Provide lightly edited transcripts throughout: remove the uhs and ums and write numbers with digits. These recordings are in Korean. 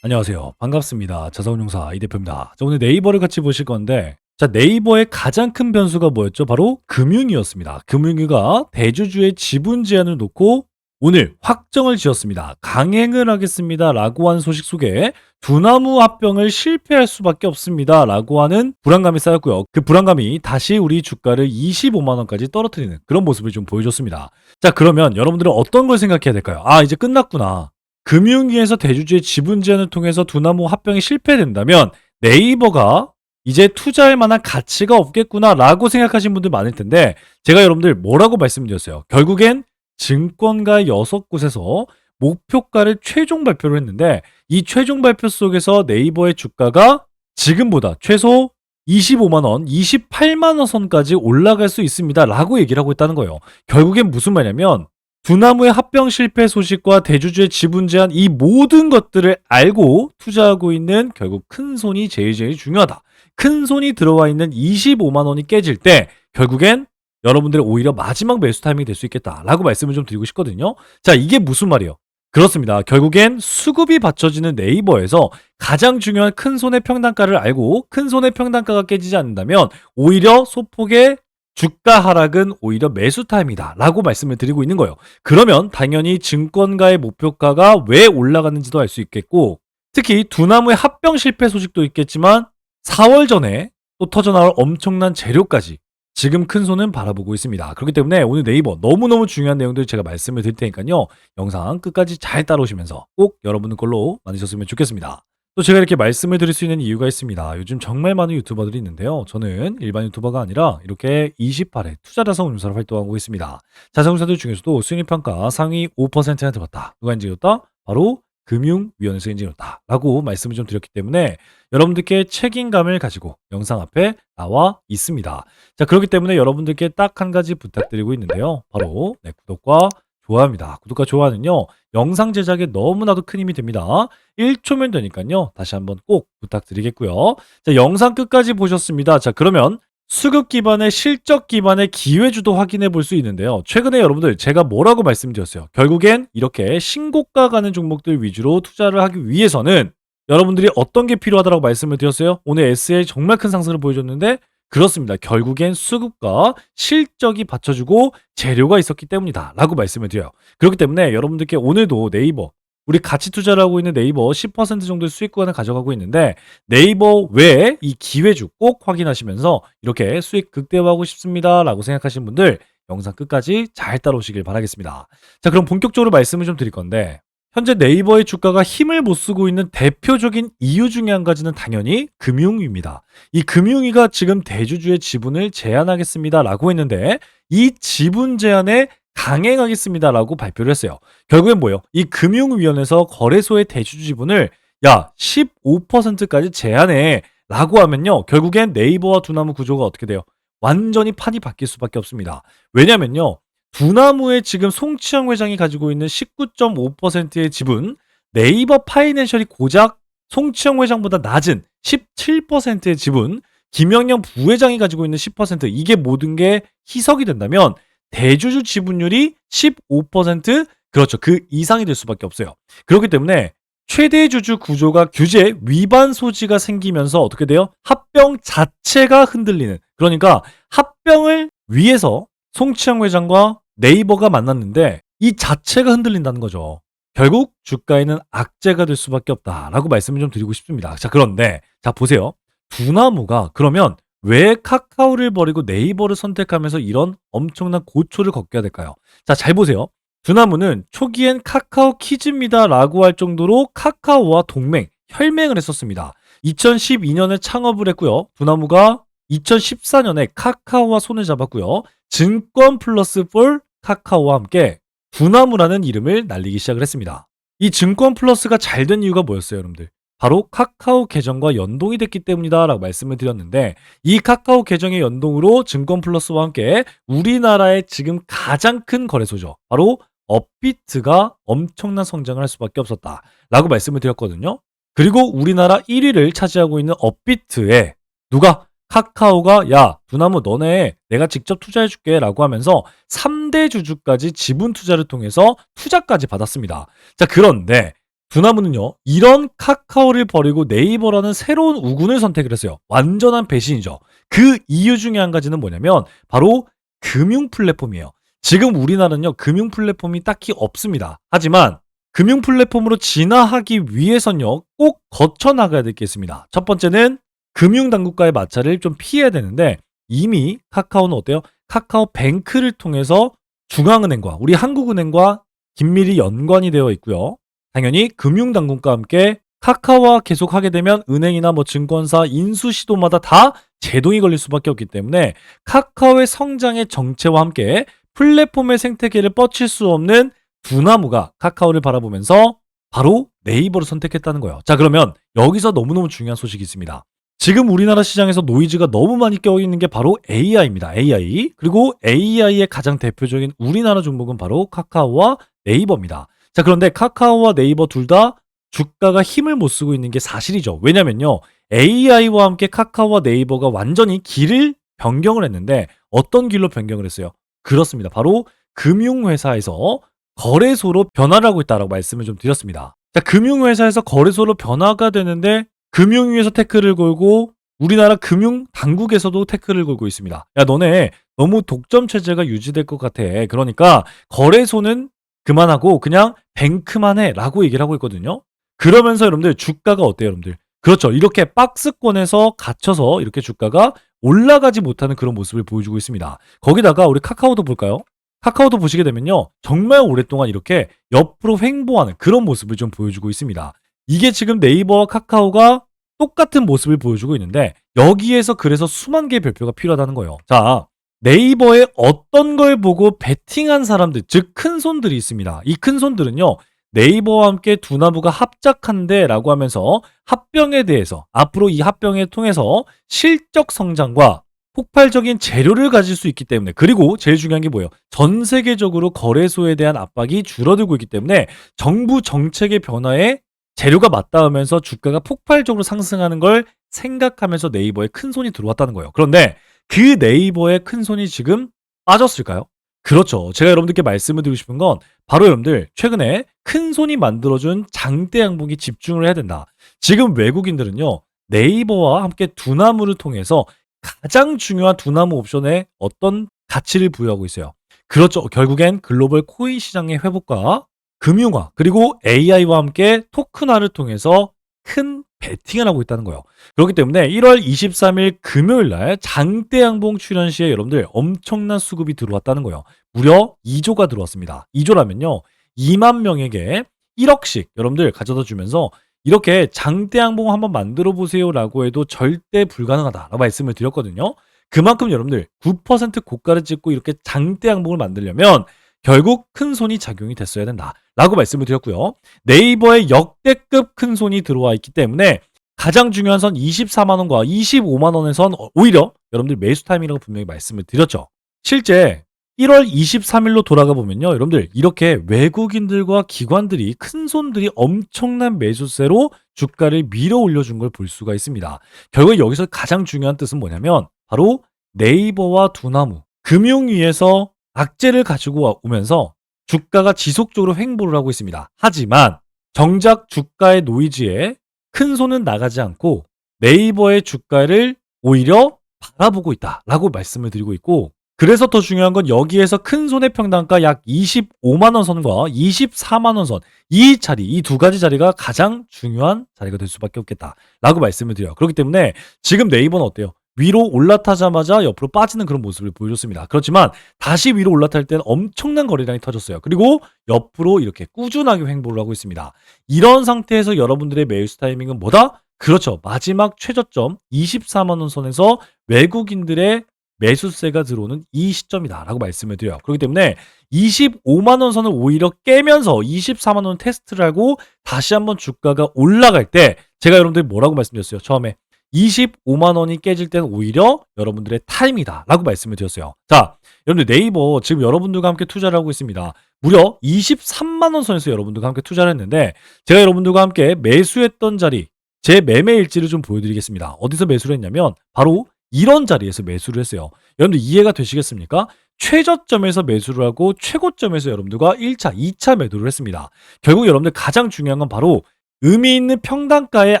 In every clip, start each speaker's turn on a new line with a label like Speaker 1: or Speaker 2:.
Speaker 1: 안녕하세요. 반갑습니다. 자산운용사 이 대표입니다. 자, 오늘 네이버를 같이 보실 건데, 자, 네이버의 가장 큰 변수가 뭐였죠? 바로 금융위였습니다. 금융위가 대주주의 지분 제한을 놓고 오늘 확정을 지었습니다. 강행을 하겠습니다. 라고 하는 소식 속에 두나무 합병을 실패할 수밖에 없습니다. 라고 하는 불안감이 쌓였고요. 그 불안감이 다시 우리 주가를 25만 원까지 떨어뜨리는 그런 모습을 좀 보여줬습니다. 자, 그러면 여러분들은 어떤 걸 생각해야 될까요? 아, 이제 끝났구나. 금융위에서 대주주의 지분 제한을 통해서 두나무 합병이 실패된다면 네이버가 이제 투자할 만한 가치가 없겠구나라고 생각하시는 분들 많을 텐데, 제가 여러분들 뭐라고 말씀드렸어요? 결국엔 증권가 6곳에서 목표가를 최종 발표를 했는데, 이 최종 발표 속에서 네이버의 주가가 지금보다 최소 25만 원, 28만 원 선까지 올라갈 수 있습니다라고 얘기를 하고 있다는 거예요. 결국엔 무슨 말이냐면 두나무의 합병 실패 소식과 대주주의 지분 제한, 이 모든 것들을 알고 투자하고 있는 결국 큰 손이 제일 중요하다. 큰 손이 들어와 있는 25만 원이 깨질 때 결국엔 여러분들의 오히려 마지막 매수 타이밍이 될 수 있겠다라고 말씀을 좀 드리고 싶거든요. 자, 이게 무슨 말이에요? 그렇습니다. 결국엔 수급이 받쳐지는 네이버에서 가장 중요한 큰 손의 평단가를 알고 큰 손의 평단가가 깨지지 않는다면 오히려 소폭의 주가 하락은 오히려 매수 타임이다 라고 말씀을 드리고 있는 거예요. 그러면 당연히 증권가의 목표가가 왜 올라가는지도 알 수 있겠고, 특히 두나무의 합병 실패 소식도 있겠지만 4월 전에 또 터져나올 엄청난 재료까지 지금 큰 손은 바라보고 있습니다. 그렇기 때문에 오늘 네이버 너무너무 중요한 내용들 제가 말씀을 드릴 테니까요. 영상 끝까지 잘 따라오시면서 꼭 여러분들 걸로 만드셨으면 좋겠습니다. 또 제가 이렇게 말씀을 드릴 수 있는 이유가 있습니다. 요즘 정말 많은 유튜버들이 있는데요. 저는 일반 유튜버가 아니라 이렇게 28회 투자자산운용사로 활동하고 있습니다. 자산운용사들 중에서도 수익평가 상위 5%나 들었다. 누가 인증했다? 바로 금융위원회에서 인증했다 라고 말씀을 좀 드렸기 때문에 여러분들께 책임감을 가지고 영상 앞에 나와 있습니다. 자, 그렇기 때문에 여러분들께 딱 한 가지 부탁드리고 있는데요. 바로 구독과 좋아요입니다. 구독과 좋아요는요, 영상 제작에 너무나도 큰 힘이 됩니다. 1초면 되니까요. 다시 한번 꼭 부탁드리겠고요. 자, 영상 끝까지 보셨습니다. 자, 그러면 수급 기반의 실적 기반의 기회주도 확인해 볼 수 있는데요. 최근에 여러분들 제가 뭐라고 말씀드렸어요? 결국엔 이렇게 신고가 가는 종목들 위주로 투자를 하기 위해서는 여러분들이 어떤 게 필요하다고 말씀을 드렸어요? 오늘 SL 정말 큰 상승을 보여줬는데 그렇습니다. 결국엔 수급과 실적이 받쳐주고 재료가 있었기 때문이다 라고 말씀을 드려요. 그렇기 때문에 여러분들께 오늘도 네이버, 우리 같이 투자를 하고 있는 네이버 10% 정도의 수익 구간을 가져가고 있는데 네이버 외에 이 기회주 꼭 확인하시면서 이렇게 수익 극대화하고 싶습니다 라고 생각하시는 분들 영상 끝까지 잘 따라오시길 바라겠습니다. 자, 그럼 본격적으로 말씀을 좀 드릴 건데, 현재 네이버의 주가가 힘을 못 쓰고 있는 대표적인 이유 중에 한 가지는 당연히 금융위입니다. 이 금융위가 지금 대주주의 지분을 제한하겠습니다 라고 했는데 이 지분 제한에 강행하겠습니다라고 발표를 했어요. 결국엔 뭐예요? 이 금융위원회에서 거래소의 대주주 지분을 15%까지 제한해 라고 하면요, 결국엔 네이버와 두나무 구조가 어떻게 돼요? 완전히 판이 바뀔 수밖에 없습니다. 왜냐면요, 두나무의 지금 송치영 회장이 가지고 있는 19.5%의 지분, 네이버 파이낸셜이 고작 송치영 회장보다 낮은 17%의 지분, 김영영 부회장이 가지고 있는 10%, 이게 모든 게 희석이 된다면 대주주 지분율이 15%, 그렇죠, 그 이상이 될 수밖에 없어요. 그렇기 때문에 최대 주주 구조가 규제 위반 소지가 생기면서 어떻게 돼요? 합병 자체가 흔들리는, 그러니까 합병을 위해서 송치영 회장과 네이버가 만났는데 이 자체가 흔들린다는 거죠. 결국 주가에는 악재가 될 수밖에 없다라고 말씀을 좀 드리고 싶습니다. 자, 그런데 자 보세요. 두나무가 그러면 왜 카카오를 버리고 네이버를 선택하면서 이런 엄청난 고초를 겪게 될까요? 자, 잘 보세요. 두나무는 초기엔 카카오 키즈입니다라고 할 정도로 카카오와 동맹, 혈맹을 했었습니다. 2012년에 창업을 했고요. 두나무가 2014년에 카카오와 손을 잡았고요. 증권 플러스 폴 카카오와 함께 두나무라는 이름을 날리기 시작을 했습니다. 이 증권 플러스가 잘 된 이유가 뭐였어요, 여러분들? 바로 카카오 계정과 연동이 됐기 때문이다 라고 말씀을 드렸는데, 이 카카오 계정의 연동으로 증권 플러스와 함께 우리나라의 지금 가장 큰 거래소죠, 바로 업비트가 엄청난 성장을 할 수밖에 없었다 라고 말씀을 드렸거든요. 그리고 우리나라 1위를 차지하고 있는 업비트에 누가, 카카오가 야 두나무 너네 내가 직접 투자해줄게 라고 하면서 3대 주주까지 지분 투자를 통해서 투자까지 받았습니다. 자, 그런데 두나무는요, 이런 카카오를 버리고 네이버라는 새로운 우군을 선택을 했어요. 완전한 배신이죠. 그 이유 중에 한 가지는 뭐냐면 바로 금융 플랫폼이에요. 지금 우리나라는요, 금융 플랫폼이 딱히 없습니다. 하지만 금융 플랫폼으로 진화하기 위해선요, 꼭 거쳐 나가야 될 게 있습니다. 첫 번째는 금융 당국과의 마찰을 좀 피해야 되는데 이미 카카오는 어때요? 카카오뱅크를 통해서 중앙은행과 우리 한국은행과 긴밀히 연관이 되어 있고요. 당연히 금융당국과 함께 카카오와 계속하게 되면 은행이나 뭐 증권사 인수 시도마다 다 제동이 걸릴 수밖에 없기 때문에 카카오의 성장의 정체와 함께 플랫폼의 생태계를 뻗칠 수 없는 두나무가 카카오를 바라보면서 바로 네이버를 선택했다는 거예요. 자, 그러면 여기서 너무너무 중요한 소식이 있습니다. 지금 우리나라 시장에서 노이즈가 너무 많이 껴있는 게 바로 AI입니다. AI. 그리고 AI의 가장 대표적인 우리나라 종목은 바로 카카오와 네이버입니다. 자, 그런데 카카오와 네이버 둘 다 주가가 힘을 못 쓰고 있는 게 사실이죠. 왜냐면요, AI와 함께 카카오와 네이버가 완전히 길을 변경을 했는데 어떤 길로 변경을 했어요? 그렇습니다. 바로 금융회사에서 거래소로 변화를 하고 있다라고 말씀을 좀 드렸습니다. 자, 금융회사에서 거래소로 변화가 되는데 금융위에서 태클을 걸고 우리나라 금융 당국에서도 태클을 걸고 있습니다. 야, 너네 너무 독점 체제가 유지될 것 같아. 그러니까 거래소는 그만하고 그냥 뱅크만 해라고 얘기를 하고 있거든요. 그러면서 여러분들 주가가 어때요, 여러분들? 그렇죠. 이렇게 박스권에서 갇혀서 이렇게 주가가 올라가지 못하는 그런 모습을 보여주고 있습니다. 거기다가 우리 카카오도 볼까요? 카카오도 보시게 되면요, 정말 오랫동안 이렇게 옆으로 횡보하는 그런 모습을 좀 보여주고 있습니다. 이게 지금 네이버와 카카오가 똑같은 모습을 보여주고 있는데 여기에서 그래서 수만 개의 별표가 필요하다는 거예요. 자, 네이버에 어떤 걸 보고 베팅한 사람들, 즉 큰손들이 있습니다. 이 큰손들은요, 네이버와 함께 두나무가 합작한대 라고 하면서 합병에 대해서 앞으로 이 합병을 통해서 실적 성장과 폭발적인 재료를 가질 수 있기 때문에, 그리고 제일 중요한 게 뭐예요? 전 세계적으로 거래소에 대한 압박이 줄어들고 있기 때문에 정부 정책의 변화에 재료가 맞닿으면서 주가가 폭발적으로 상승하는 걸 생각하면서 네이버에 큰손이 들어왔다는 거예요. 그런데 그 네이버의 큰손이 지금 빠졌을까요? 그렇죠. 제가 여러분들께 말씀을 드리고 싶은 건 바로 여러분들 최근에 큰손이 만들어준 장대 양봉에 집중을 해야 된다. 지금 외국인들은요, 네이버와 함께 두나무를 통해서 가장 중요한 두나무 옵션에 어떤 가치를 부여하고 있어요. 그렇죠. 결국엔 글로벌 코인 시장의 회복과 금융화 그리고 AI와 함께 토큰화를 통해서 큰 베팅을 하고 있다는 거예요. 그렇기 때문에 1월 23일 금요일 날 장대 양봉 출현 시에 여러분들 엄청난 수급이 들어왔다는 거예요. 무려 2조가 들어왔습니다. 2조라면요, 2만 명에게 1억씩 여러분들 가져다 주면서 이렇게 장대 양봉 한번 만들어 보세요라고 해도 절대 불가능하다라고 말씀을 드렸거든요. 그만큼 여러분들 9% 고가를 찍고 이렇게 장대 양봉을 만들려면 결국 큰 손이 작용이 됐어야 된다라고 말씀을 드렸고요. 네이버에 역대급 큰 손이 들어와 있기 때문에 가장 중요한 선 24만 원과 25만 원의 선 오히려 여러분들 매수 타이밍이라고 분명히 말씀을 드렸죠. 실제 1월 23일로 돌아가 보면요, 여러분들 이렇게 외국인들과 기관들이 큰 손들이 엄청난 매수세로 주가를 밀어 올려준 걸 볼 수가 있습니다. 결국 여기서 가장 중요한 뜻은 뭐냐면 바로 네이버와 두나무, 금융위에서 악재를 가지고 오면서 주가가 지속적으로 횡보를 하고 있습니다. 하지만 정작 주가의 노이즈에 큰 손은 나가지 않고 네이버의 주가를 오히려 바라보고 있다라고 말씀을 드리고 있고, 그래서 더 중요한 건 여기에서 큰 손의 평단가 약 25만 원 선과 24만 원 선, 이 자리, 이 두 가지 자리가 가장 중요한 자리가 될 수밖에 없겠다라고 말씀을 드려요. 그렇기 때문에 지금 네이버는 어때요? 위로 올라타자마자 옆으로 빠지는 그런 모습을 보여줬습니다. 그렇지만 다시 위로 올라탈 때는 엄청난 거래량이 터졌어요. 그리고 옆으로 이렇게 꾸준하게 횡보를 하고 있습니다. 이런 상태에서 여러분들의 매수 타이밍은 뭐다? 그렇죠. 마지막 최저점 24만 원 선에서 외국인들의 매수세가 들어오는 이 시점이다라고 말씀을 드려요. 그렇기 때문에 25만 원 선을 오히려 깨면서 24만 원 테스트를 하고 다시 한번 주가가 올라갈 때 제가 여러분들 뭐라고 말씀드렸어요? 처음에 25만 원이 깨질 때는 오히려 여러분들의 타임이다라고 말씀을 드렸어요. 자, 여러분들 네이버 지금 여러분들과 함께 투자를 하고 있습니다. 무려 23만 원 선에서 여러분들과 함께 투자를 했는데 제가 여러분들과 함께 매수했던 자리, 제 매매 일지를 좀 보여드리겠습니다. 어디서 매수를 했냐면 바로 이런 자리에서 매수를 했어요. 여러분들 이해가 되시겠습니까? 최저점에서 매수를 하고 최고점에서 여러분들과 1차, 2차 매도를 했습니다. 결국 여러분들 가장 중요한 건 바로 의미 있는 평단가의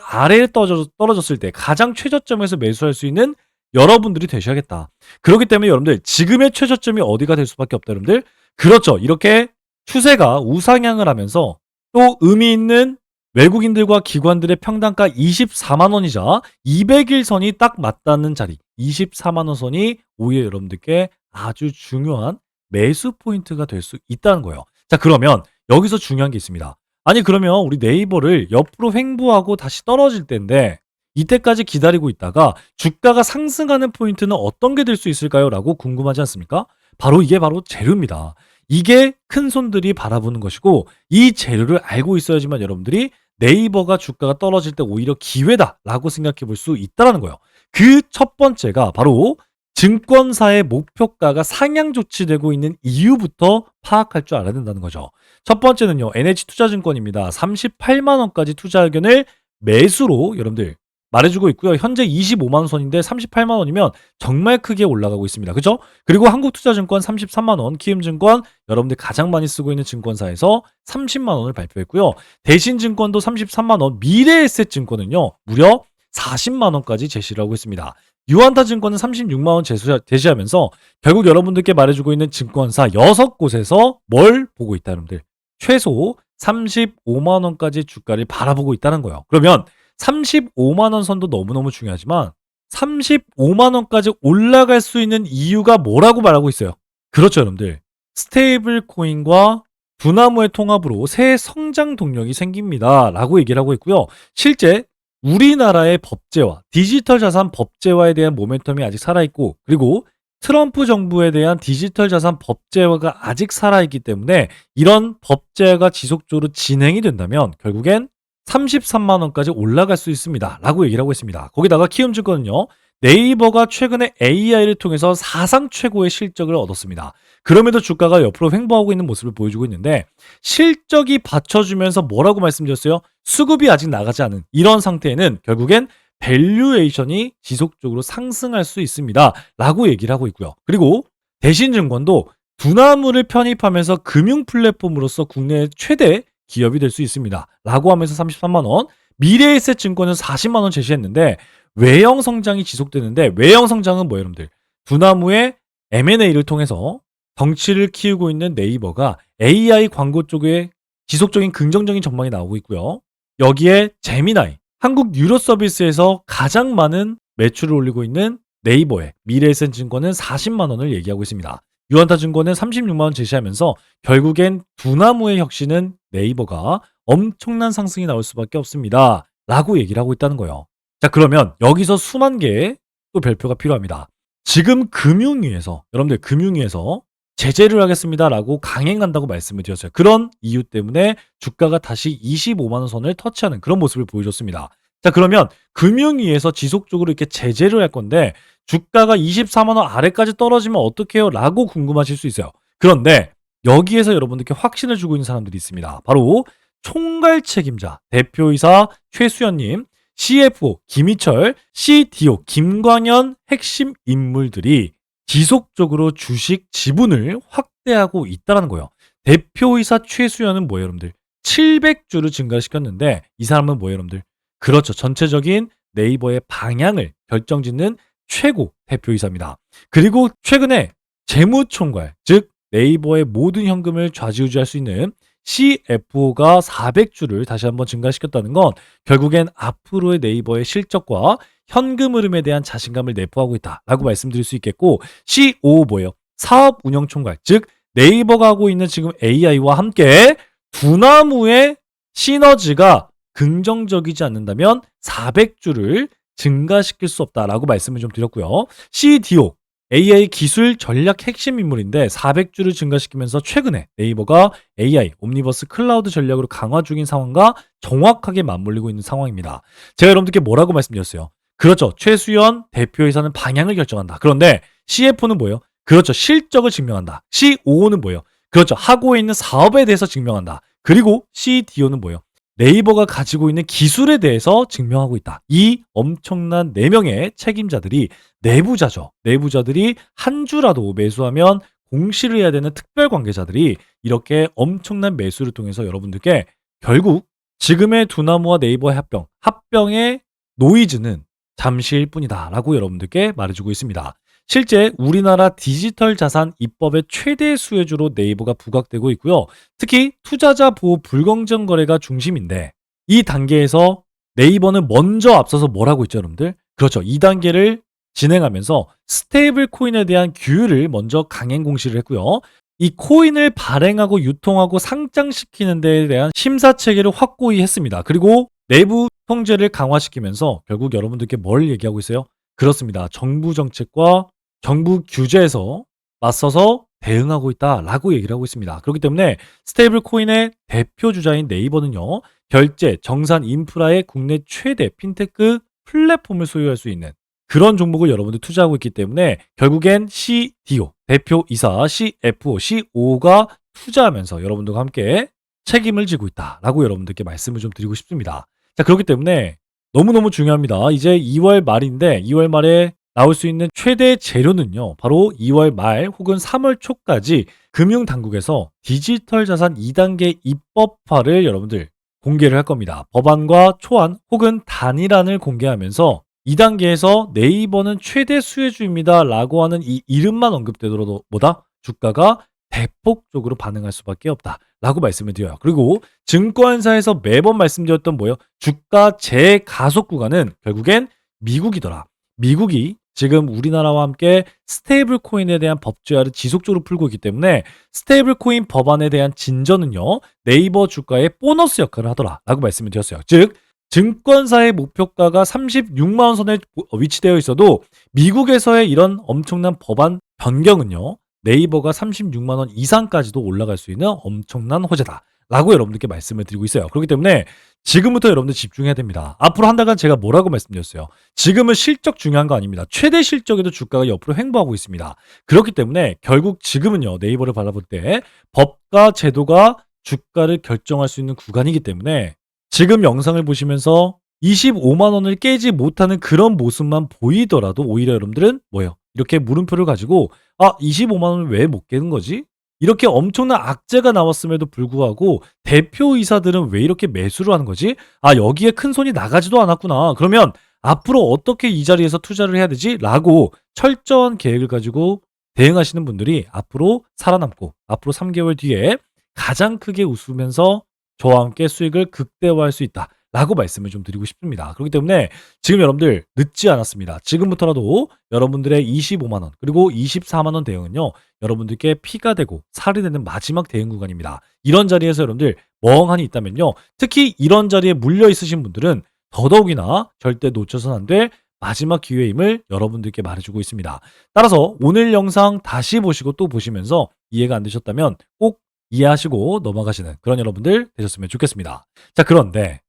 Speaker 1: 아래에 떨어졌을 때 가장 최저점에서 매수할 수 있는 여러분들이 되셔야겠다. 그렇기 때문에 여러분들 지금의 최저점이 어디가 될 수밖에 없다 여러분들. 그렇죠. 이렇게 추세가 우상향을 하면서 또 의미 있는 외국인들과 기관들의 평단가 24만 원이자 200일 선이 딱 맞닿는 자리 24만 원 선이 오히려 여러분들께 아주 중요한 매수 포인트가 될 수 있다는 거예요. 자, 그러면 여기서 중요한 게 있습니다. 아니 그러면 우리 네이버를 옆으로 횡보하고 다시 떨어질 때인데 이때까지 기다리고 있다가 주가가 상승하는 포인트는 어떤 게 될 수 있을까요? 라고 궁금하지 않습니까? 바로 이게 바로 재료입니다. 이게 큰 손들이 바라보는 것이고 이 재료를 알고 있어야지만 여러분들이 네이버가 주가가 떨어질 때 오히려 기회다라고 생각해 볼 수 있다는 거예요. 그 첫 번째가 바로 증권사의 목표가가 상향 조치되고 있는 이유부터 파악할 줄 알아야 된다는 거죠. 첫 번째는요. NH투자증권입니다. 38만 원까지 투자 의견을 매수로 여러분들 말해주고 있고요. 현재 25만 원 선인데 38만 원이면 정말 크게 올라가고 있습니다. 그죠? 그리고 한국투자증권 33만 원, 키움증권 여러분들 가장 많이 쓰고 있는 증권사에서 30만 원을 발표했고요. 대신증권도 33만 원, 미래에셋증권은요. 무려 40만 원까지 제시를 하고 있습니다. 유한타증권은 36만 원 제시하면서 결국 여러분들께 말해주고 있는 증권사 6곳에서 뭘 보고 있다 여러분들. 최소 35만 원까지 주가를 바라보고 있다는 거예요. 그러면 35만 원 선도 너무너무 중요하지만 35만 원까지 올라갈 수 있는 이유가 뭐라고 말하고 있어요? 그렇죠, 여러분들. 스테이블 코인과 두나무의 통합으로 새 성장 동력이 생깁니다. 라고 얘기를 하고 있고요. 실제 우리나라의 법제화, 디지털 자산 법제화에 대한 모멘텀이 아직 살아있고 그리고 트럼프 정부에 대한 디지털 자산 법제화가 아직 살아있기 때문에 이런 법제화가 지속적으로 진행이 된다면 결국엔 33만 원까지 올라갈 수 있습니다. 라고 얘기를 하고 있습니다. 거기다가 키움증권은요. 네이버가 최근에 AI를 통해서 사상 최고의 실적을 얻었습니다. 그럼에도 주가가 옆으로 횡보하고 있는 모습을 보여주고 있는데 실적이 받쳐주면서 뭐라고 말씀드렸어요? 수급이 아직 나가지 않은 이런 상태에는 결국엔 밸류에이션이 지속적으로 상승할 수 있습니다. 라고 얘기를 하고 있고요. 그리고 대신증권도 두나무를 편입하면서 금융 플랫폼으로서 국내 최대 기업이 될 수 있습니다. 라고 하면서 33만 원, 미래에셋 증권은 40만 원 제시했는데 외형 성장이 지속되는데 외형 성장은 뭐예요, 여러분들? 두나무의 M&A를 통해서 덩치를 키우고 있는 네이버가 AI 광고 쪽에 지속적인 긍정적인 전망이 나오고 있고요. 여기에 제미나이, 한국 유료 서비스에서 가장 많은 매출을 올리고 있는 네이버의 미래에셋 증권은 40만 원을 얘기하고 있습니다. 유한타증권은 36만 원 제시하면서 결국엔 두나무의 혁신은 네이버가 엄청난 상승이 나올 수밖에 없습니다. 라고 얘기를 하고 있다는 거예요. 자, 그러면 여기서 수만 개의 또 별표가 필요합니다. 지금 금융위에서 여러분들 금융위에서 제재를 하겠습니다 라고 강행한다고 말씀을 드렸어요. 그런 이유 때문에 주가가 다시 25만 원 선을 터치하는 그런 모습을 보여줬습니다. 자, 그러면 금융위에서 지속적으로 이렇게 제재를 할 건데 주가가 24만 원 아래까지 떨어지면 어떡해요? 라고 궁금하실 수 있어요. 그런데 여기에서 여러분들께 확신을 주고 있는 사람들이 있습니다. 바로 총괄 책임자, 대표이사 최수연님, CFO 김희철, CTO 김광현 핵심 인물들이 지속적으로 주식 지분을 확대하고 있다는 거예요. 대표이사 최수연은 뭐예요, 여러분들? 700주를 증가시켰는데 이 사람은 뭐예요, 여러분들? 그렇죠. 전체적인 네이버의 방향을 결정짓는 최고 대표이사입니다. 그리고 최근에 재무총괄, 즉 네이버의 모든 현금을 좌지우지할 수 있는 CFO가 400주를 다시 한번 증가시켰다는 건 결국엔 앞으로의 네이버의 실적과 현금 흐름에 대한 자신감을 내포하고 있다라고 말씀드릴 수 있겠고, COO 뭐예요? 사업 운영 총괄, 즉 네이버가 하고 있는 지금 AI와 함께 두나무의 시너지가 긍정적이지 않는다면 400주를 증가시킬 수 없다라고 말씀을 좀 드렸고요. CDO AI 기술 전략 핵심 인물인데 400주를 증가시키면서 최근에 네이버가 AI 옴니버스 클라우드 전략으로 강화 중인 상황과 정확하게 맞물리고 있는 상황입니다. 제가 여러분들께 뭐라고 말씀드렸어요? 그렇죠. 최수연 대표이사는 방향을 결정한다. 그런데 CFO는 뭐예요? 그렇죠. 실적을 증명한다. COO는 뭐예요? 그렇죠. 하고 있는 사업에 대해서 증명한다. 그리고 CDO는 뭐예요? 네이버가 가지고 있는 기술에 대해서 증명하고 있다. 이 엄청난 4명의 책임자들이 내부자죠. 내부자들이 한 주라도 매수하면 공시를 해야 되는 특별 관계자들이 이렇게 엄청난 매수를 통해서 여러분들께 결국 지금의 두나무와 네이버의 합병의 노이즈는 잠시일 뿐이다라고 여러분들께 말해주고 있습니다. 실제 우리나라 디지털 자산 입법의 최대 수혜주로 네이버가 부각되고 있고요. 특히 투자자 보호 불공정 거래가 중심인데 이 단계에서 네이버는 먼저 앞서서 뭘 하고 있죠, 여러분들? 그렇죠. 이 단계를 진행하면서 스테이블 코인에 대한 규율을 먼저 강행 공시를 했고요. 이 코인을 발행하고 유통하고 상장시키는 데에 대한 심사 체계를 확고히 했습니다. 그리고 내부 통제를 강화시키면서 결국 여러분들께 뭘 얘기하고 있어요? 그렇습니다. 정부 정책과 정부 규제에서 맞서서 대응하고 있다라고 얘기를 하고 있습니다. 그렇기 때문에 스테이블 코인의 대표 주자인 네이버는요. 결제, 정산 인프라의 국내 최대 핀테크 플랫폼을 소유할 수 있는 그런 종목을 여러분들 투자하고 있기 때문에 결국엔 CDO, 대표이사, CFO, CO가 투자하면서 여러분들과 함께 책임을 지고 있다라고 여러분들께 말씀을 좀 드리고 싶습니다. 자, 그렇기 때문에 너무너무 중요합니다. 이제 2월 말인데 2월 말에 나올 수 있는 최대 재료는요. 바로 2월 말 혹은 3월 초까지 금융당국에서 디지털 자산 2단계 입법화를 여러분들 공개를 할 겁니다. 법안과 초안 혹은 단일안을 공개하면서 2단계에서 네이버는 최대 수혜주입니다 라고 하는 이 이름만 언급되더라도 뭐다? 주가가 대폭적으로 반응할 수밖에 없다 라고 말씀을 드려요. 그리고 증권사에서 매번 말씀드렸던 뭐예요? 주가 재가속 구간은 결국엔 미국이더라. 미국이 지금 우리나라와 함께 스테이블 코인에 대한 법제화를 지속적으로 풀고 있기 때문에 스테이블 코인 법안에 대한 진전은요. 네이버 주가의 보너스 역할을 하더라 라고 말씀을 드렸어요. 즉 증권사의 목표가가 36만 원 선에 위치되어 있어도 미국에서의 이런 엄청난 법안 변경은요. 네이버가 36만 원 이상까지도 올라갈 수 있는 엄청난 호재다 라고 여러분들께 말씀을 드리고 있어요. 그렇기 때문에 지금부터 여러분들 집중해야 됩니다. 앞으로 한 달간 제가 뭐라고 말씀드렸어요? 지금은 실적 중요한 거 아닙니다. 최대 실적에도 주가가 옆으로 횡보하고 있습니다. 그렇기 때문에 결국 지금은요. 네이버를 바라볼 때 법과 제도가 주가를 결정할 수 있는 구간이기 때문에 지금 영상을 보시면서 25만 원을 깨지 못하는 그런 모습만 보이더라도 오히려 여러분들은 뭐예요? 이렇게 물음표를 가지고 25만 원을 왜 못 깨는 거지? 이렇게 엄청난 악재가 나왔음에도 불구하고 대표이사들은 왜 이렇게 매수를 하는 거지? 여기에 큰 손이 나가지도 않았구나. 그러면 앞으로 어떻게 이 자리에서 투자를 해야 되지? 라고 철저한 계획을 가지고 대응하시는 분들이 앞으로 살아남고 앞으로 3개월 뒤에 가장 크게 웃으면서 저와 함께 수익을 극대화할 수 있다. 라고 말씀을 좀 드리고 싶습니다. 그렇기 때문에 지금 여러분들 늦지 않았습니다. 지금부터라도 여러분들의 25만 원 그리고 24만 원 대응은요. 여러분들께 피가 되고 살이 되는 마지막 대응 구간입니다. 이런 자리에서 여러분들 멍하니 있다면요. 특히 이런 자리에 물려 있으신 분들은 더더욱이나 절대 놓쳐서는 안 될 마지막 기회임을 여러분들께 말해주고 있습니다. 따라서 오늘 영상 다시 보시고 또 보시면서 이해가 안 되셨다면 꼭 이해하시고 넘어가시는 그런 여러분들 되셨으면 좋겠습니다. 자, 그런데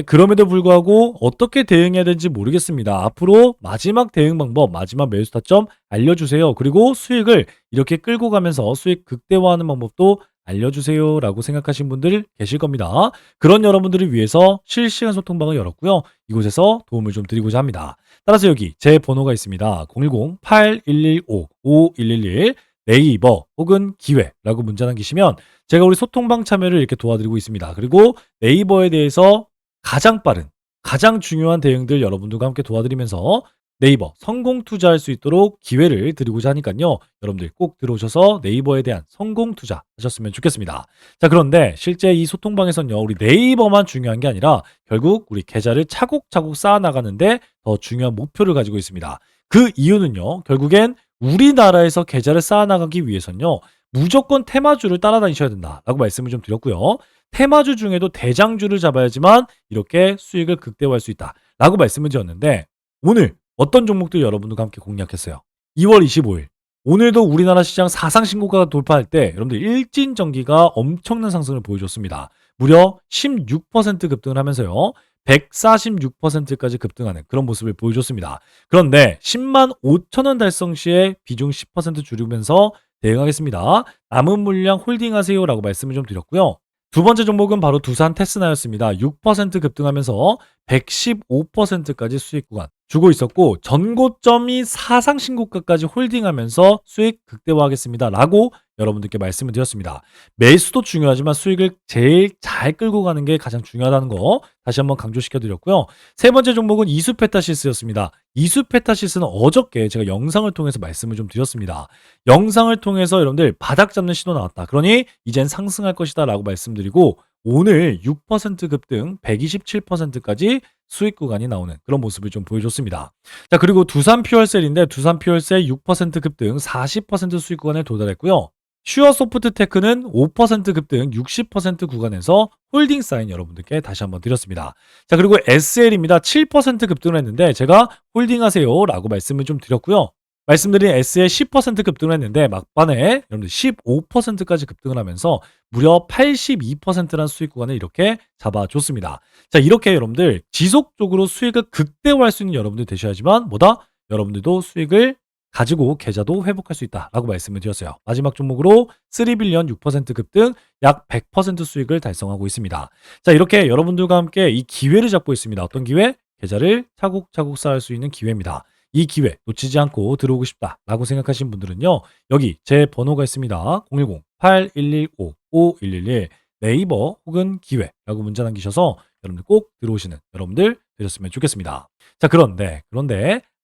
Speaker 1: 그럼에도 불구하고 어떻게 대응해야 되는지 모르겠습니다. 앞으로 마지막 대응 방법, 마지막 매수 타점 알려주세요. 그리고 수익을 이렇게 끌고 가면서 수익 극대화하는 방법도 알려주세요 라고 생각하신 분들 계실 겁니다. 그런 여러분들을 위해서 실시간 소통방을 열었고요. 이곳에서 도움을 좀 드리고자 합니다. 따라서 여기 제 번호가 있습니다. 010-8115-5111 네이버 혹은 기회라고 문자 남기시면 제가 우리 소통방 참여를 이렇게 도와드리고 있습니다. 그리고 네이버에 대해서 가장 빠른, 가장 중요한 대응들 여러분들과 함께 도와드리면서 네이버 성공 투자할 수 있도록 기회를 드리고자 하니까요. 여러분들 꼭 들어오셔서 네이버에 대한 성공 투자 하셨으면 좋겠습니다. 자, 그런데 실제 이 소통방에서는요. 우리 네이버만 중요한 게 아니라 결국 우리 계좌를 차곡차곡 쌓아나가는데 더 중요한 목표를 가지고 있습니다. 그 이유는요. 결국엔 우리나라에서 계좌를 쌓아나가기 위해서는요. 무조건 테마주를 따라다니셔야 된다라고 말씀을 좀 드렸고요. 테마주 중에도 대장주를 잡아야지만 이렇게 수익을 극대화할 수 있다라고 말씀을 드렸는데 오늘 어떤 종목들 여러분들과 함께 공략했어요? 2월 25일 오늘도 우리나라 시장 사상 신고가가 돌파할 때 여러분들 일진전기가 엄청난 상승을 보여줬습니다. 무려 16% 급등을 하면서요. 146%까지 급등하는 그런 모습을 보여줬습니다. 그런데 10만 5천 원 달성 시에 비중 10% 줄이면서 대응하겠습니다. 남은 물량 홀딩하세요 라고 말씀을 좀 드렸고요. 두 번째 종목은 바로 두산 테스나였습니다. 6% 급등하면서 115%까지 수익 구간 주고 있었고 전고점이 사상 신고가까지 홀딩하면서 수익 극대화하겠습니다라고 여러분들께 말씀을 드렸습니다. 매수도 중요하지만 수익을 제일 잘 끌고 가는 게 가장 중요하다는 거 다시 한번 강조시켜 드렸고요. 세 번째 종목은 이수페타시스였습니다. 이수페타시스는 어저께 제가 영상을 통해서 말씀을 좀 드렸습니다. 영상을 통해서 여러분들 바닥 잡는 신호 나왔다. 그러니 이젠 상승할 것이다라고 말씀드리고 오늘 6% 급등 127%까지 수익 구간이 나오는 그런 모습을 좀 보여줬습니다. 자, 그리고 두산 퓨얼셀인데 두산 퓨얼셀 6% 급등 40% 수익 구간에 도달했고요. 슈어소프트테크는 5% 급등 60% 구간에서 홀딩 사인 여러분들께 다시 한번 드렸습니다. 자, 그리고 SL입니다. 7% 급등을 했는데 제가 홀딩하세요 라고 말씀을 좀 드렸고요. 말씀드린 S에 10% 급등을 했는데 막판에 여러분들 15%까지 급등을 하면서 무려 82%라는 수익 구간을 이렇게 잡아줬습니다. 자, 이렇게 여러분들 지속적으로 수익을 극대화할 수 있는 여러분들 되셔야지만 뭐다? 여러분들도 수익을 가지고 계좌도 회복할 수 있다라고 말씀을 드렸어요. 마지막 종목으로 3빌리언 6% 급등 약 100% 수익을 달성하고 있습니다. 자, 이렇게 여러분들과 함께 이 기회를 잡고 있습니다. 어떤 기회? 계좌를 차곡차곡 쌓을 수 있는 기회입니다. 이 기회 놓치지 않고 들어오고 싶다라고 생각하시는 분들은요. 여기 제 번호가 있습니다. 010-8115-5111 네이버 혹은 기회라고 문자 남기셔서 여러분들 꼭 들어오시는 여러분들 되셨으면 좋겠습니다. 자, 그런데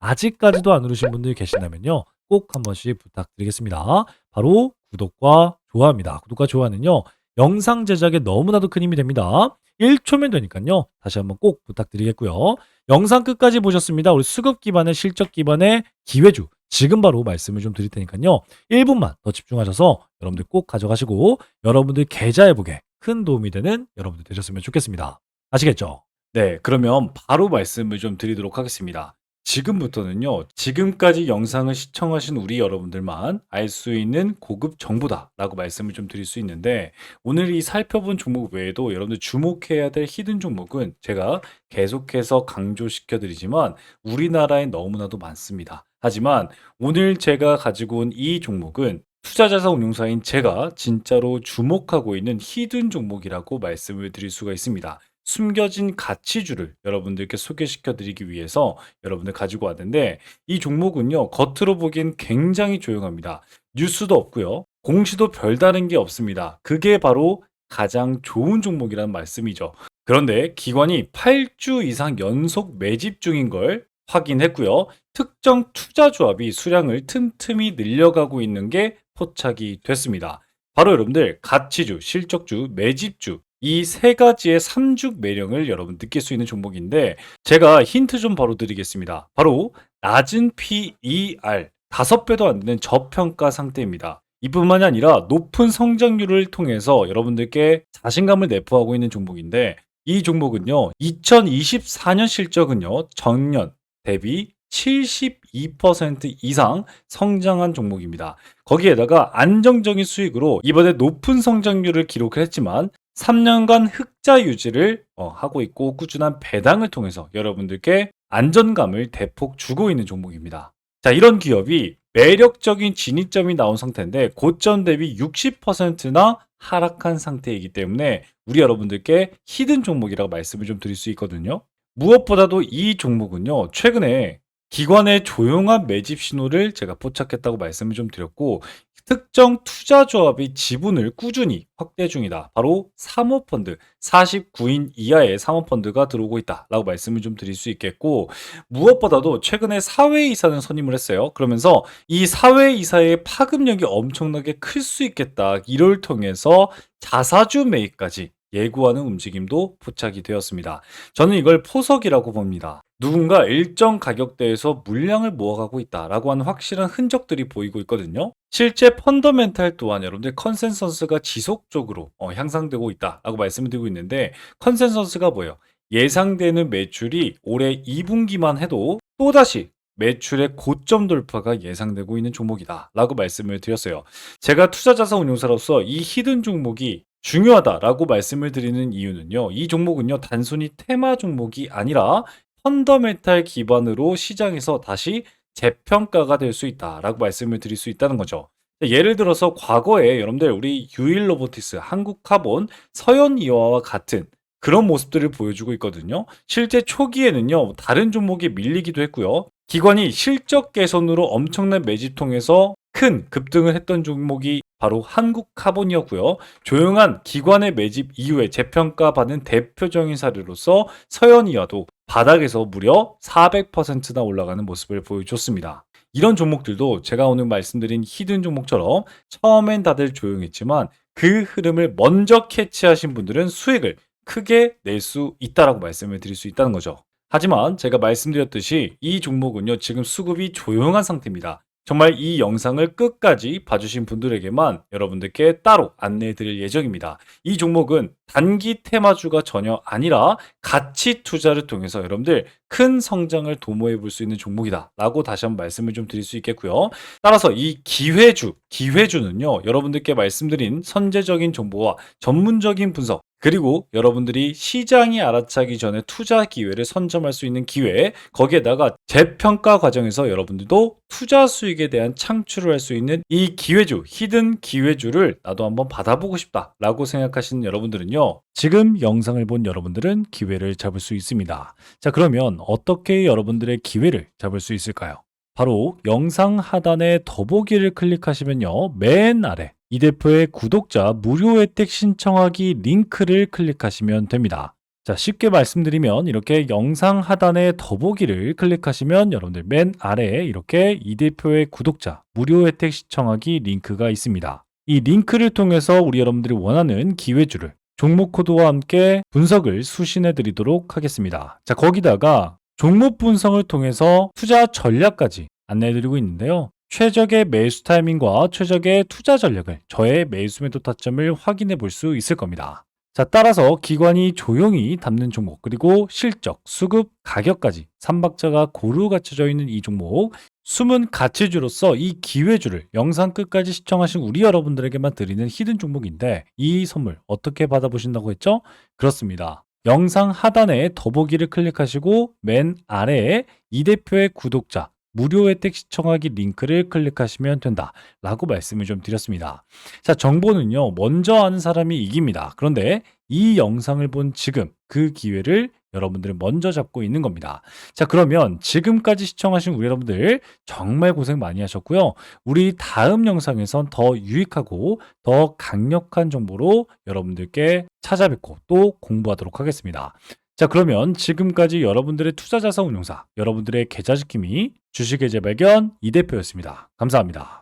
Speaker 1: 아직까지도 안 누르신 분들 계신다면요. 꼭 한 번씩 부탁드리겠습니다. 바로 구독과 좋아입니다. 구독과 좋아는요. 영상 제작에 너무나도 큰 힘이 됩니다. 1초면 되니까요. 다시 한번 꼭 부탁드리겠고요. 영상 끝까지 보셨습니다. 우리 수급 기반의 실적 기반의 기회주 지금 바로 말씀을 좀 드릴 테니까요. 1분만 더 집중하셔서 여러분들 꼭 가져가시고 여러분들 계좌 회복에 큰 도움이 되는 여러분들 되셨으면 좋겠습니다. 아시겠죠? 네, 그러면 바로 말씀을 좀 드리도록 하겠습니다. 지금부터는요, 지금까지 영상을 시청하신 우리 여러분들만 알 수 있는 고급 정보다라고 말씀을 좀 드릴 수 있는데, 오늘 이 살펴본 종목 외에도 여러분들 주목해야 될 히든 종목은 제가 계속해서 강조시켜 드리지만 우리나라에 너무나도 많습니다. 하지만 오늘 제가 가지고 온 이 종목은 투자자산 운용사인 제가 진짜로 주목하고 있는 히든 종목이라고 말씀을 드릴 수가 있습니다. 숨겨진 가치주를 여러분들께 소개시켜 드리기 위해서 여러분들 가지고 왔는데 이 종목은요 겉으로 보기엔 굉장히 조용합니다. 뉴스도 없고요. 공시도 별다른 게 없습니다. 그게 바로 가장 좋은 종목이라는 말씀이죠. 그런데 기관이 8주 이상 연속 매집 중인 걸 확인했고요. 특정 투자 조합이 수량을 틈틈이 늘려가고 있는 게 포착이 됐습니다. 바로 여러분들 가치주, 실적주, 매집주 이 세 가지의 삼죽 매력을 여러분 느낄 수 있는 종목인데 제가 힌트 좀 바로 드리겠습니다. 바로 낮은 PER 5배도 안 되는 저평가 상태입니다. 이뿐만이 아니라 높은 성장률을 통해서 여러분들께 자신감을 내포하고 있는 종목인데 이 종목은요 2024년 실적은요 전년 대비 72% 이상 성장한 종목입니다. 거기에다가 안정적인 수익으로 이번에 높은 성장률을 기록을 했지만 3년간 흑자 유지를 하고 있고 꾸준한 배당을 통해서 여러분들께 안전감을 대폭 주고 있는 종목입니다. 자, 이런 기업이 매력적인 진입점이 나온 상태인데 고점 대비 60%나 하락한 상태이기 때문에 우리 여러분들께 히든 종목이라고 말씀을 좀 드릴 수 있거든요. 무엇보다도 이 종목은요, 최근에 기관의 조용한 매집 신호를 제가 포착했다고 말씀을 좀 드렸고, 특정 투자 조합이 지분을 꾸준히 확대 중이다. 바로 사모펀드, 49인 이하의 사모펀드가 들어오고 있다라고 말씀을 좀 드릴 수 있겠고, 무엇보다도 최근에 사회이사는 선임을 했어요. 그러면서 이 사회이사의 파급력이 엄청나게 클 수 있겠다. 이를 통해서 자사주 매입까지 예고하는 움직임도 포착이 되었습니다. 저는 이걸 포석이라고 봅니다. 누군가 일정 가격대에서 물량을 모아가고 있다라고 하는 확실한 흔적들이 보이고 있거든요. 실제 펀더멘탈 또한 여러분들 컨센서스가 지속적으로 향상되고 있다라고 말씀을 드리고 있는데 컨센서스가 뭐예요? 예상되는 매출이 올해 2분기만 해도 또다시 매출의 고점 돌파가 예상되고 있는 종목이다라고 말씀을 드렸어요. 제가 투자자산 운용사로서 이 히든 종목이 중요하다라고 말씀을 드리는 이유는요. 이 종목은요. 단순히 테마 종목이 아니라 펀더멘탈 기반으로 시장에서 다시 재평가가 될 수 있다라고 말씀을 드릴 수 있다는 거죠. 예를 들어서 과거에 여러분들 우리 유일 로보티스, 한국카본, 서현이와와 같은 그런 모습들을 보여주고 있거든요. 실제 초기에는요, 다른 종목이 밀리기도 했고요. 기관이 실적 개선으로 엄청난 매집 통해서 큰 급등을 했던 종목이 바로 한국카본이었고요. 조용한 기관의 매집 이후에 재평가받는 대표적인 사례로서 서현이와도 바닥에서 무려 400%나 올라가는 모습을 보여줬습니다. 이런 종목들도 제가 오늘 말씀드린 히든 종목처럼 처음엔 다들 조용했지만 그 흐름을 먼저 캐치하신 분들은 수익을 크게 낼 수 있다라고 말씀을 드릴 수 있다는 거죠. 하지만 제가 말씀드렸듯이 이 종목은요, 지금 수급이 조용한 상태입니다. 정말 이 영상을 끝까지 봐주신 분들에게만 여러분들께 따로 안내해 드릴 예정입니다. 이 종목은 단기 테마주가 전혀 아니라 가치 투자를 통해서 여러분들 큰 성장을 도모해 볼 수 있는 종목이다 라고 다시 한번 말씀을 좀 드릴 수 있겠고요. 따라서 이 기회주는요, 여러분들께 말씀드린 선제적인 정보와 전문적인 분석, 그리고 여러분들이 시장이 알아차기 전에 투자 기회를 선점할 수 있는 기회, 거기에다가 재평가 과정에서 여러분들도 투자 수익에 대한 창출을 할 수 있는 이 기회주, 히든 기회주를 나도 한번 받아보고 싶다라고 생각하시는 여러분들은요, 지금 영상을 본 여러분들은 기회를 잡을 수 있습니다. 자, 그러면 어떻게 여러분들의 기회를 잡을 수 있을까요? 바로 영상 하단에 더보기를 클릭하시면요, 맨 아래 이 대표의 구독자 무료 혜택 신청하기 링크를 클릭하시면 됩니다. 자, 쉽게 말씀드리면 이렇게 영상 하단에 더보기를 클릭하시면 여러분들 맨 아래에 이렇게 이 대표의 구독자 무료 혜택 신청하기 링크가 있습니다. 이 링크를 통해서 우리 여러분들이 원하는 기회주를 종목 코드와 함께 분석을 수신해 드리도록 하겠습니다. 자, 거기다가 종목 분석을 통해서 투자 전략까지 안내해 드리고 있는데요. 최적의 매수 타이밍과 최적의 투자 전략을, 저의 매수 매도 타점을 확인해 볼 수 있을 겁니다. 자, 따라서 기관이 조용히 담는 종목, 그리고 실적, 수급, 가격까지 3박자가 고루 갖춰져 있는 이 종목, 숨은 가치주로서 이 기회주를 영상 끝까지 시청하신 우리 여러분들에게만 드리는 히든 종목인데, 이 선물 어떻게 받아보신다고 했죠? 그렇습니다. 영상 하단에 더보기를 클릭하시고 맨 아래에 이 대표의 구독자 무료 혜택 시청하기 링크를 클릭하시면 된다 라고 말씀을 좀 드렸습니다. 자, 정보는요, 먼저 아는 사람이 이깁니다. 그런데 이 영상을 본 지금 그 기회를 여러분들은 먼저 잡고 있는 겁니다. 자, 그러면 지금까지 시청하신 우리 여러분들 정말 고생 많이 하셨고요. 우리 다음 영상에선 더 유익하고 더 강력한 정보로 여러분들께 찾아뵙고 또 공부하도록 하겠습니다. 자, 그러면 지금까지 여러분들의 투자자산 운용사, 여러분들의 계좌 지킴이 주식의 재발견 이 대표였습니다. 감사합니다.